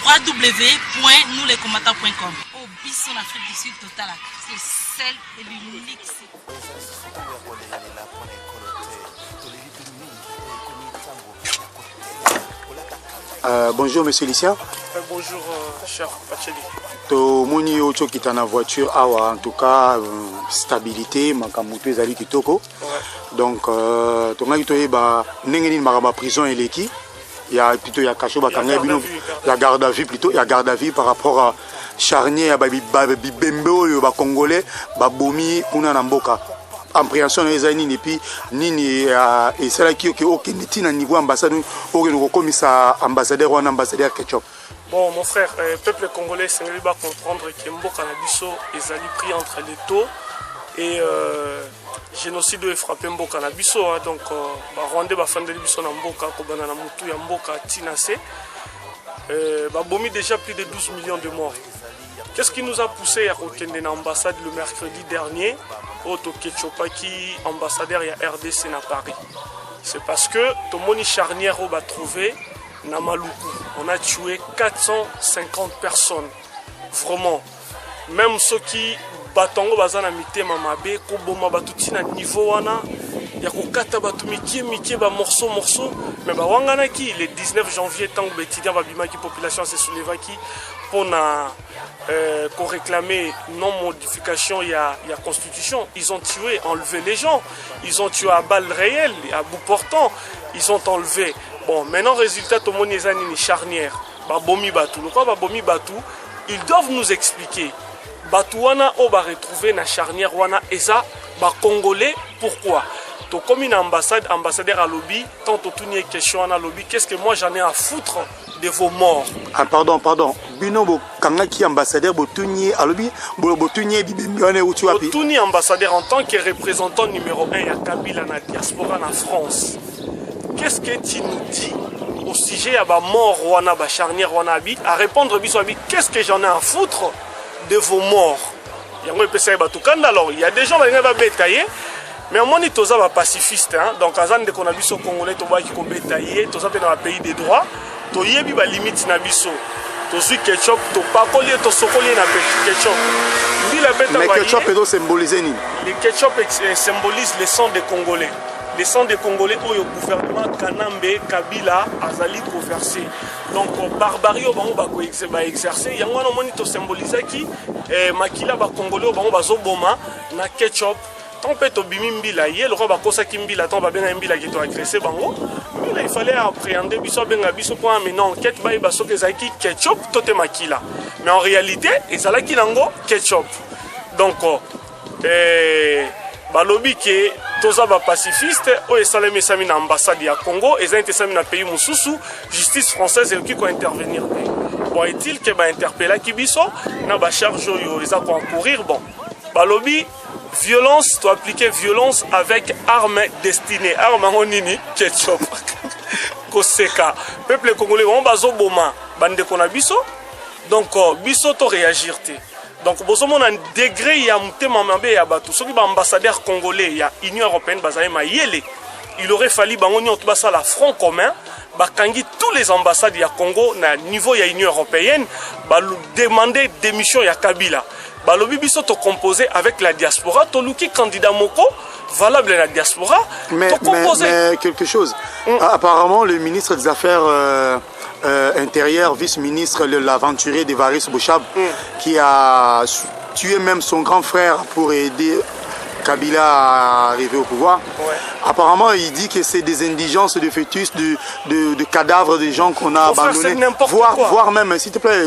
www.nouslescombattants.com. Au Bisson Afrique du Sud total, c'est celle et l'unique site. Bonjour Monsieur Lucien. Bonjour cher Pacheli. To moni ocho qui na voiture awa en tout cas stabilité makamuto ezali kitoko. Donc to ngai to yeba ndenge nini makaba prison eleki. Il y a plutôt il y a caché ba kanga bino la garde à vue plutôt il y a garde à vue par rapport à charnier ya bibembe yo ba congolais ba bomi kuna na mboka. Appréhension les années et puis nini et c'est là qui ok netina niveau ambassadeur au commissaire ambassadeur ou ambassadeur Ketchup. Bon mon frère, peuple congolais c'est va comprendre que Mboka Nabiso est allé pris entre les taux et génocide est frappé Mboka Nabiso donc Rwandais va fonder biso na Mboka ko bana na mutu ya Mboka tinase ba bomi déjà plus de 12 millions de morts. Qu'est-ce qui nous a poussé à retenir l'ambassade le mercredi dernier au Ketchopaki, ambassadeur et RDC à Paris? C'est parce que Tomoni Charnière a trouvé Namaluku. On a tué 450 personnes. Vraiment. Même ceux qui battent en bazana mité mamabe, koboma batuti na niveau wana, ya kokata batu mikie ba morceau, mais ba wangana ki le 19 janvier tant que étudiant va bima qui population se souleva qui pour qu'on réclamait non modification il y a constitution, ils ont tué, enlevé les gens, ils ont tué à balles réelles, à bout portant, ils ont enlevé. Bon, maintenant résultat tout le monde est une charnière. Babomi Batou, le quoi Babomi Batou, ils doivent nous expliquer. Batouana on va retrouver na charnière wana eza ba congolais pourquoi? To comme une ambassadeur à lobby, tant tout une question à lobby, qu'est-ce que moi j'en ai à foutre de vos morts? Ah pardon. Bino bo kanga ki ambassadeur botunye à lobby, botunye bibembione ou tu as pi. Botunye ambassadeur en tant que représentant numéro 1 à Kabila na diaspora na France. Qu'est-ce que tu nous dis au sujet à ba mort wana ba charnière wana abi à répondre biso abi qu'est-ce que j'en ai à foutre de vos morts? Yango epesa ba tukanda alors il y a des gens qui va bétailler. Mais on est tous pacifistes, hein? Donc azan de qu'on a biso congolais to ba ki ko bétailler, tous dans le pays des droits, to yebi ba limite na biso. To su Ketchup, to pa coller to sokoli na Ketchup. Mais Ketchup peut symboliser ni. Le Ketchup symbolise le sang des Congolais. Le sang des Congolais au gouvernement Kanambe Kabila azali ko verser. Donc barbarie au bango ba exercer, yango na moni to symboliser qui makila ba congolais au bango ba zoboma na Ketchup. Tant que tu bimbila le roi bakosa kimbila tant ba benga mbila qui to agressé bango mais il fallait appréhender biso benga biso point mais non enquête ba baso que zaki Ketchup tote makila mais en réalité ezalaki nango Ketchup donc balobi ke toza ba pacifiste o esalemi sami na ambassade ya Congo ezante sami na pays mususu justice française et qui ko intervenir bon est-il que ba interpeller ki biso na ba charge yo eza ko encourir bon balobi violence, tu appliquer violence avec armes destinées. Armes en nini, Ketchup. Koseka. Peuple congolais, on va zoboma. Bande kona biso. Donc, biso to réagir. Donc, bozo mon un degré, ya mute mamambe ya batu. Soki ba ambassadeur congolais, ya Union européenne, bazaye ma yele. Il aurait fallu bangoni on basa la front commun. Bakangi tous les ambassades ya Congo na niveau ya Union européenne. Ba demander démission ya Kabila. Balobi biso to composé avec la diaspora, to luki candidat moko valable la diaspora. Mais quelque chose. Apparemment, le ministre des Affaires intérieures, vice-ministre, l'aventurier d'Evaris Bouchab, qui a tué même son grand frère pour aider Kabila à arriver au pouvoir. Ouais. Apparemment, il dit que c'est des indigences de fœtus, de cadavres de gens qu'on a abandonnés. Voire même, s'il te plaît,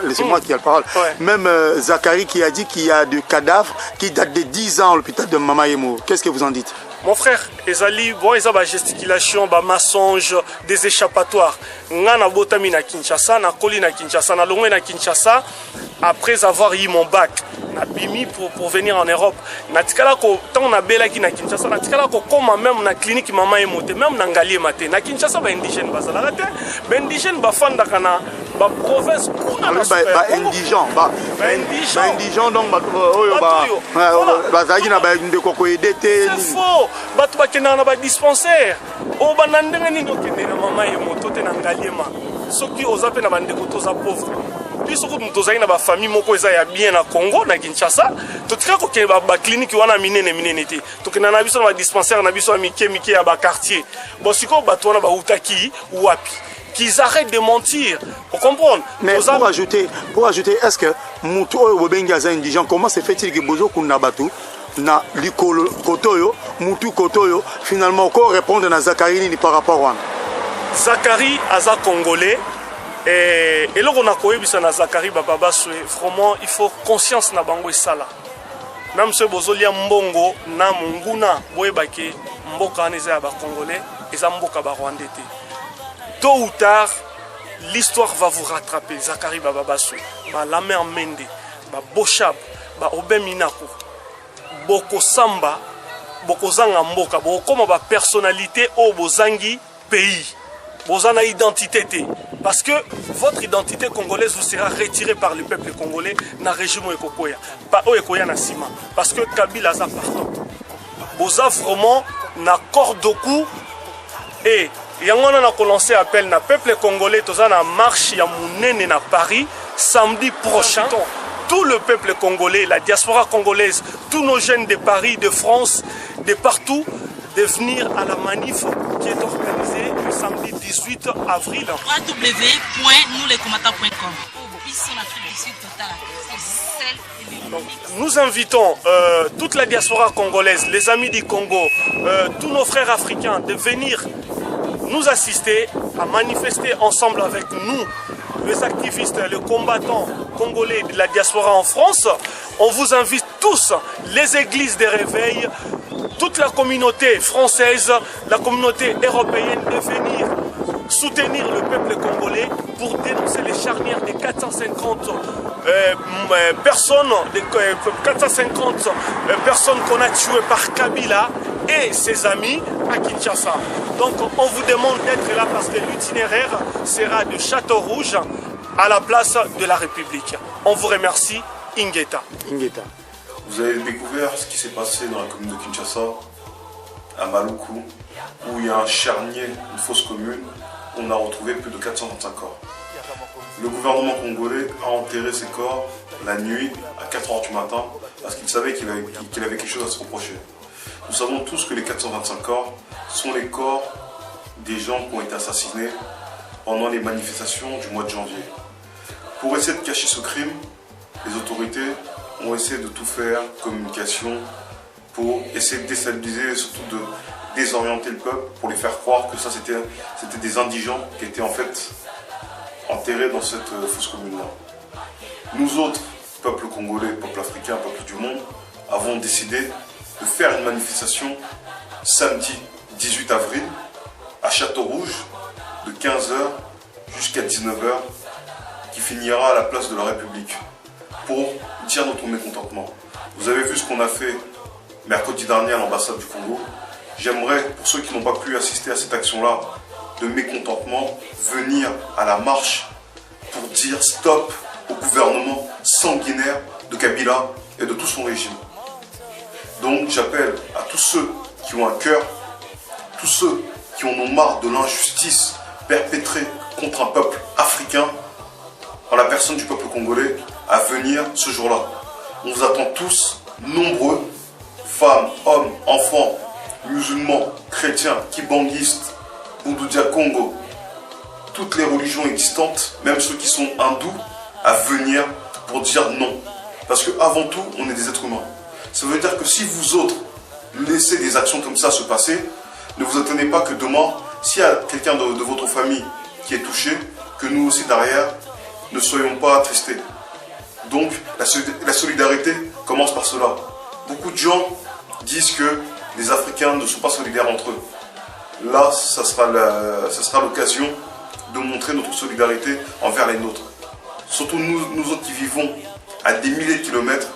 laissez-moi qui a la parole. Ouais. Même Zachary qui a dit qu'il y a des cadavres qui datent de 10 ans à l'hôpital de Mamayemo. Qu'est-ce que vous en dites? Mon frère, ezali bon eza ba gesticulation, ba mensonge, des échappatoires. Ngana botami na Kinshasa, na koli na Kinshasa, na longwe na Kinshasa après avoir eu mon bac. Na bimi pour venir en Europe. Na tikala ko tant na bela ki na Kinshasa, na tikala ko koma même na clinique mama emote, même na ngalie maté. Na Kinshasa ba indigène ba zala te, ba indigène ba fanda kana ba province kuna na indigent donc ba zagi na ba ndeko ko edete. C'est faux. Batu bakena na ba dispensaire. O banandenge ni no kende na mama emote te na ngalie ma. soki oza pe na bandeko toza pauvre biso kutu tozali na bafamille moko eza ya bien na Congo na Kinshasa totika kokende baclinique wana minene te tokenda na biso na badispensaire na biso ya mike ya baquartier bon sikoyo bato wana bautaki wapi qu'ils arrêtent de mentir vous comprenez. Mais pour ajouter est-ce que mutu oyo bobengi aza indigent comment se fait-il que bozo kuna batu na likolo kotoyo mutu kotoyo finalement ko répondre na Zakari ni par rapport wana Zakari aza congolais et là on a koyebisa na Zakari Baba Soué vraiment il faut conscience na bango esala na monsieur bozolia mbongo na munguna boyebake mboka neza ya ba congolais eza mboka ba rwandais te tôt ou tard l'histoire va vous rattraper. Zakari Baba Soué ba la mère Mende ba Boshab ba Obeminako boko samba boko zanga mboka boko koma ba personnalité au bozangi pays bozana identité te parce que votre identité congolaise vous sera retirée par le peuple congolais na régime ekokoya pas ekoya na sima parce que Kabila za partant boza vraiment na corde au cou et yango na lancé appel na peuple congolais toza na marche ya munene na Paris samedi prochain. Tout le peuple congolais, la diaspora congolaise, tous nos jeunes de Paris, de France, de partout, de venir à la manif qui est organisée le samedi 18 avril. www.nouslescombattants.com. Donc, nous invitons toute la diaspora congolaise, les amis du Congo, tous nos frères africains de venir nous assister à manifester ensemble avec nous, les activistes, les combattants congolais de la diaspora en France. On vous invite tous, les églises de réveil, toute la communauté française, la communauté européenne de venir soutenir le peuple congolais pour dénoncer les charnières des 450 personnes, personnes qu'on a tuées par Kabila et ses amis à Kinshasa. Donc on vous demande d'être là parce que l'itinéraire sera de Château-Rouge à la place de la République. On vous remercie, Ingeta. Vous avez découvert ce qui s'est passé dans la commune de Kinshasa, à Maluku, où il y a un charnier, une fosse commune, où on a retrouvé plus de 425 corps. Le gouvernement congolais a enterré ces corps la nuit à 4h du matin parce qu'il savait qu'il avait quelque chose à se reprocher. Nous savons tous que les 425 corps sont les corps des gens qui ont été assassinés pendant les manifestations du mois de janvier. Pour essayer de cacher ce crime, les autorités ont essayé de tout faire, communication, pour essayer de déstabiliser et surtout de désorienter le peuple, pour les faire croire que ça c'était des indigents qui étaient en fait enterrés dans cette fosse commune-là. Nous autres, peuple congolais, peuple africain, peuple du monde, avons décidé de faire une manifestation samedi 18 avril à Château-Rouge de 15h jusqu'à 19h qui finira à la place de la République pour dire notre mécontentement. Vous avez vu ce qu'on a fait mercredi dernier à l'ambassade du Congo. J'aimerais, pour ceux qui n'ont pas pu assister à cette action-là de mécontentement, venir à la marche pour dire stop au gouvernement sanguinaire de Kabila et de tout son régime. Donc j'appelle à tous ceux qui ont un cœur, tous ceux qui en ont marre de l'injustice perpétrée contre un peuple africain, en la personne du peuple congolais, à venir ce jour-là. On vous attend tous, nombreux, femmes, hommes, enfants, musulmans, chrétiens, kibanguistes, Boudoudia Congo, toutes les religions existantes, même ceux qui sont hindous, à venir pour dire non. Parce qu'avant tout, on est des êtres humains. Ça veut dire que si vous autres laissez des actions comme ça se passer, ne vous attendez pas que demain, s'il y a quelqu'un de votre famille qui est touché, que nous aussi derrière ne soyons pas attristés. Donc la solidarité commence par cela. Beaucoup de gens disent que les Africains ne sont pas solidaires entre eux. Là, ça sera l'occasion de montrer notre solidarité envers les nôtres. Surtout nous autres qui vivons à des milliers de kilomètres,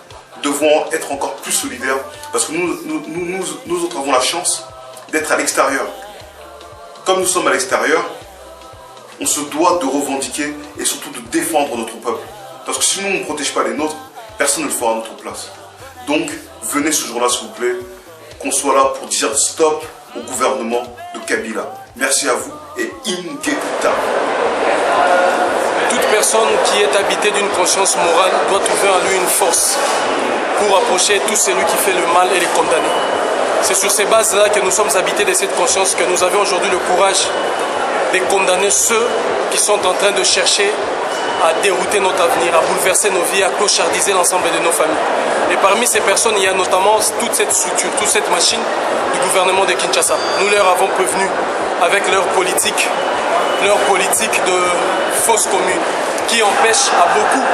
devons être encore plus solidaires parce que nous autres avons la chance d'être à l'extérieur. Comme nous sommes à l'extérieur, on se doit de revendiquer et surtout de défendre notre peuple. Parce que si nous, on ne protège pas les nôtres, personne ne le fera à notre place. Donc, venez ce jour-là, s'il vous plaît, qu'on soit là pour dire stop au gouvernement de Kabila. Merci à vous et Ingeta. personne qui est habitée d'une conscience morale doit trouver en lui une force pour approcher tout celui qui fait le mal et les condamner. C'est sur ces bases-là que nous sommes habités de cette conscience que nous avons aujourd'hui le courage de condamner ceux qui sont en train de chercher à dérouter notre avenir, à bouleverser nos vies, à clochardiser l'ensemble de nos familles. Et parmi ces personnes, il y a notamment toute cette structure, toute cette machine du gouvernement de Kinshasa. Nous leur avons prévenu avec leur politique de fausse commune, qui empêche à beaucoup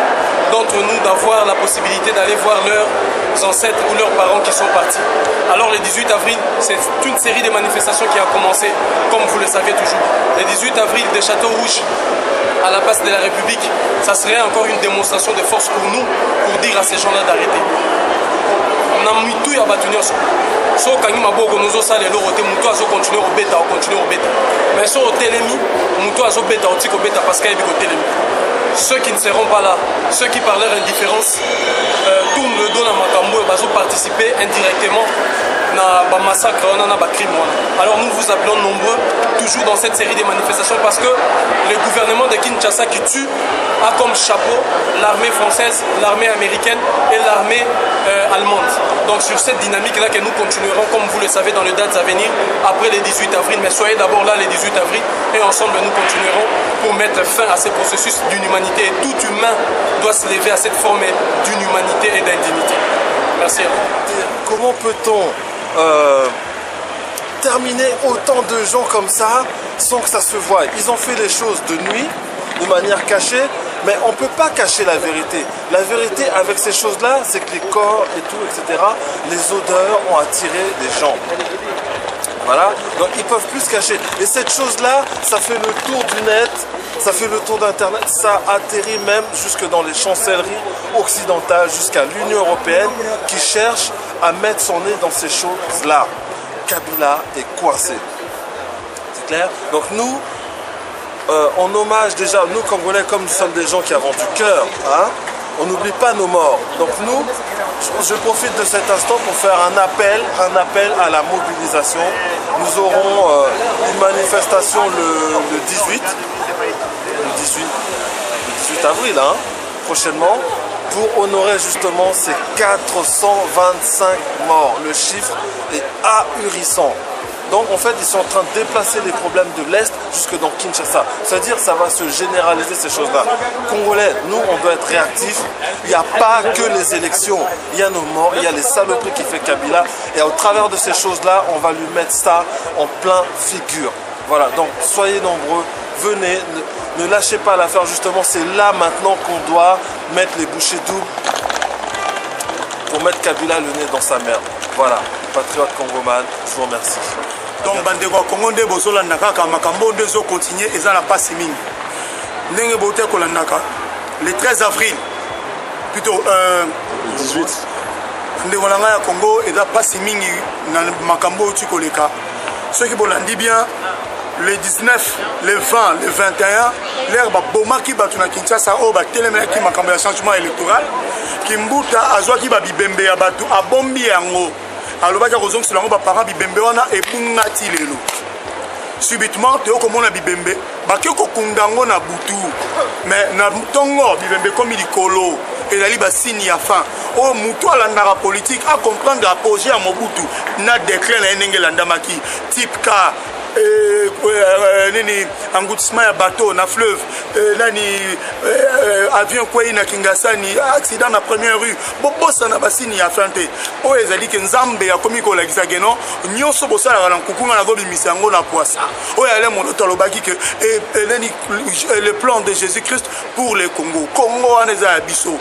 d'entre nous d'avoir la possibilité d'aller voir leurs ancêtres ou leurs parents qui sont partis. Alors le 18 avril, c'est une série de manifestations qui a commencé, comme vous le savez toujours. Le 18 avril, des Châteaux Rouges à la place de la République, ça serait encore une démonstration de force pour nous, pour dire à ces gens-là d'arrêter. Namitu ya batu nyonso so kangi maboko nozo sala eloko te mutu azo continuer obeta mais so otelemi mutu azo beta otiko beta parce qu'il y a telemi. Ceux qui ne seront pas là, ceux qui par leur indifférence tournent le dos à Makambo et bazo participer indirectement na ba massacre na ba crime. Alors nous vous appelons nombreux toujours dans cette série de manifestations parce que le gouvernement de Kinshasa qui tue a comme chapeau l'armée française, l'armée américaine et l'armée allemande. Donc sur cette dynamique-là que nous continuerons, comme vous le savez, dans les dates à venir, après le 18 avril. Mais soyez d'abord là le 18 avril et ensemble nous continuerons pour mettre fin à ce processus d'inhumanité. Et tout humain doit se lever à cette forme d'inhumanité et d'indignité. Merci. Comment peut-on terminer autant de gens comme ça sans que ça se voie? Ils ont fait les choses de nuit, de manière cachée, mais on ne peut pas cacher la vérité. La vérité avec ces choses-là, c'est que les corps et tout, etc., les odeurs ont attiré des gens. Voilà, donc ils ne peuvent plus se cacher. Et cette chose-là, ça fait le tour du net, ça fait le tour d'Internet, ça atterrit même jusque dans les chancelleries occidentales, jusqu'à l'Union européenne, qui cherche à mettre son nez dans ces choses-là. Kabila est coincé. C'est clair? Donc nous, en hommage déjà, nous Congolais, comme nous sommes des gens qui avons du cœur, hein, on n'oublie pas nos morts. Donc nous, je profite de cet instant pour faire un appel à la mobilisation. Nous aurons une manifestation le 18 avril, hein, prochainement, pour honorer justement ces 425 morts. Le chiffre est ahurissant. Donc en fait, ils sont en train de déplacer les problèmes de l'Est jusque dans Kinshasa. C'est-à-dire que ça va se généraliser ces choses-là. Congolais, nous, on doit être réactifs. Il n'y a pas que les élections. Il y a nos morts, il y a les saloperies qui fait Kabila. Et au travers de ces choses-là, on va lui mettre ça en plein figure. Voilà, donc soyez nombreux, venez, ne lâchez pas l'affaire. Justement, c'est là maintenant qu'on doit mettre les bouchées doubles pour mettre Kabila le nez dans sa merde. Voilà, patriote congoman, je vous remercie. Donc bandeko Congo nde bozolanda kaka makambo nde zo continuer eza na pasi mingi. Ndenge bote kolandaka le 13 avril plutôt 18 ndeko na ngai ya Congo eza pasi mingi na makambo tu koleka. Ceux qui bolandi bien le 19, le 20, le 21, l'air bomaki batu na Kinshasa o ba telemelaki makambo ya changement électoral Kimbuta azwaki ba bibembe ya batu abombi yango alobaki kozongisa lango ba parents bibembe wana ebungati lelo subitement te okomona bibembe baki kokundango na butu mais na tongo bibembe komi likolo ezali basini ya fin o mutu alandaka politique a comprendre apogée ya Mobutu na décret na ndenge landamaki type K nini engouissement ya bateau na fleuve nani avion kwei na Kingasani accident na première rue bobosa na basini ya fante o ezali ke nzambe ya komi ko lakisa geno nyonso bosala na kukunga na gobi misango na poisa o yale monoto lobaki ke nani le plan de Jésus-Christ pour le Congo aneza ya biso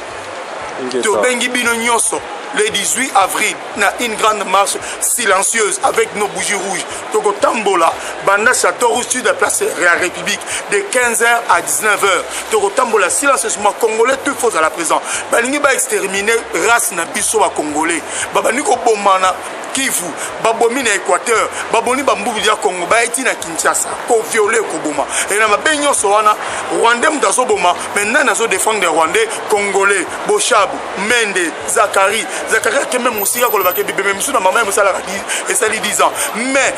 to bengi bino nyonso le 18 avril, na une grande marche silencieuse avec nos bougies rouges. Toko Tambola, Banda Château Rouge, de la place de la République, de 15h à 19h. Toko Tambola, silencieusement, Congolais, tout faux à la présent. Balingi ba exterminer race na biso wa Congolais. Babaniko Bomana, Kivu, Babomi na Équateur, Baboni Bambubi ya Congo, Baiti na Kinshasa, ko violer ko boma. Et na mabenyo soana, Rwandais mdazo boma, maintenant nazo défendre les Rwandais, Congolais, Bochabu, Mende, Zakari, Zakaria qui même aussi a kolobaki bibembe misu na mama musala et ça lui 10 ans. Mais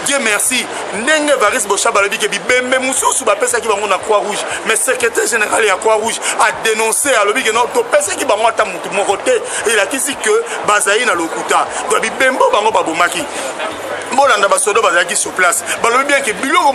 Dieu merci, ndenge Varis Boshab alobi ke bibembe mususu ba pesa ki bango na Croix Rouge, mais secrétaire général ya Croix Rouge a dénoncé alobi ke non to pesa ki bango ata mutu moko te et la kisi que bazai na lokuta. Do bibembo bango babomaki. Bolanda basodo bazaki sur place. Balobi bien que biloko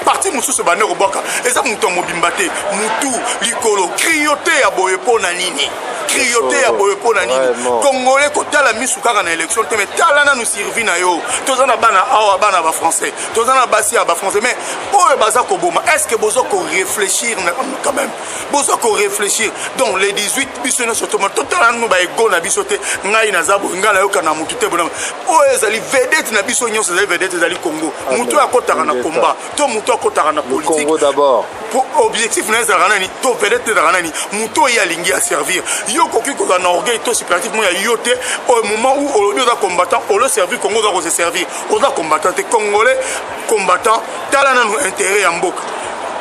parti mususu bane roboka. Eza mutu mobimba te, mutu likolo crioté ya boye pona nini. Crioté ya boye pona nini. Congolais kotala misu kaka na élection te mais talana nous servi na yo. Tozana bana awa bana ba français. Tozana basi ya ba français mais oyo baza ko boma. Est-ce que bozo ko réfléchir quand même. Bozo ko réfléchir. Donc les 18 biso na soto totala nous ba ego na biso te ngai na zabo ngala yo kana mutu te bona. Oyo ezali vedette na biso nyonso ezali vedette ezali Congo. Mutu akotaka na combat. To mutu akotaka na politique. Congo d'abord. Objectif na ezala nani to vedette ezala nani mutu ya lingi à servir. Yo koki ko na orgueil to superlatif mo ya yote au moment où on doit combattant on le servir Congo doit se servir. On doit combattant congolais combattant talana nous intérêt ya mboka.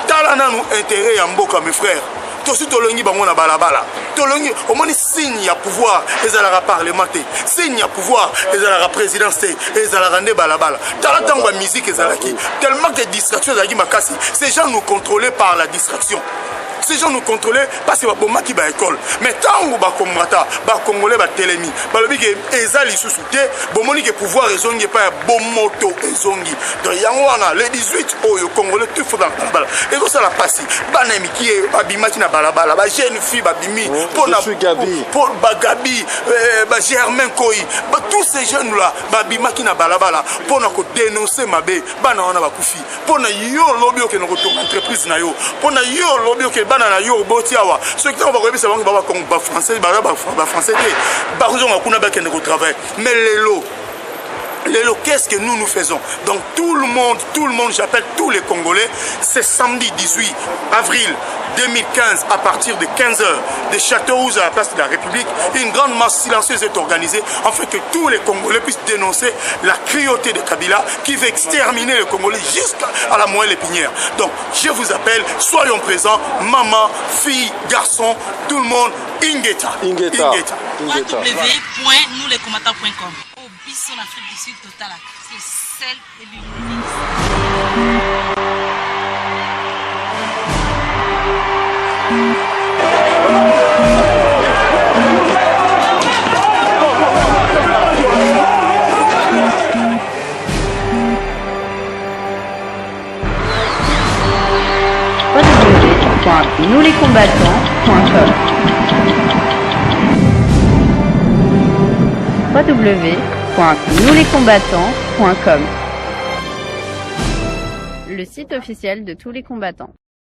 Talana nous intérêt ya mboka mes frères. Tosi tolongi bango na balabala. Tolongi au moins signe ya pouvoir ezala parlementaire. Signe ya pouvoir ezala présidence ezala rende balabala. Talatango musique ezalaki. Tellement de distractions ezalaki makasi. Ces gens nous contrôlés par la distraction. Ces gens nous contrôlaient parce que ba qui ba école. Mais tango ba combattant, ba congolais ba telemi. Ba lobi ke ezali sous te, bomoni ke pouvoir ezongi pa bomoto ezongi. Donc yango wana le 18 oyo congolais tout faut dans balabala. Et ça la passe. Bana miki abimaki na balabala, ba jeune fille ba bimi pour na pour ba Gabi, ba Germain Koi, ba tous ces jeunes là, ba bimaki na balabala pour na ko dénoncer mabe, bana wana ba kufi. Pour na yo lobby ke no ko entreprise na yo. Pour na yo lobby ke na yo botiawa ceux qui vont rebi savant ba français ba français te ba raison kuna ba kende ko travail mais les lots, qu'est-ce que nous faisons? Donc tout le monde, j'appelle tous les Congolais, c'est samedi 18 avril 2015 à partir de 15h de Châteaurouge à la place de la République, une grande masse silencieuse est organisée afin que tous les Congolais puissent dénoncer la cruauté de Kabila qui veut exterminer les Congolais jusqu'à la moelle épinière. Donc je vous appelle, soyons présents, maman, fille, garçon, tout le monde, Ingeta. www.nousleskombata.com. Bis en Afrique du Sud total, c'est celle et l'unique. www.nousleskombata.com, le site officiel de tous les combattants.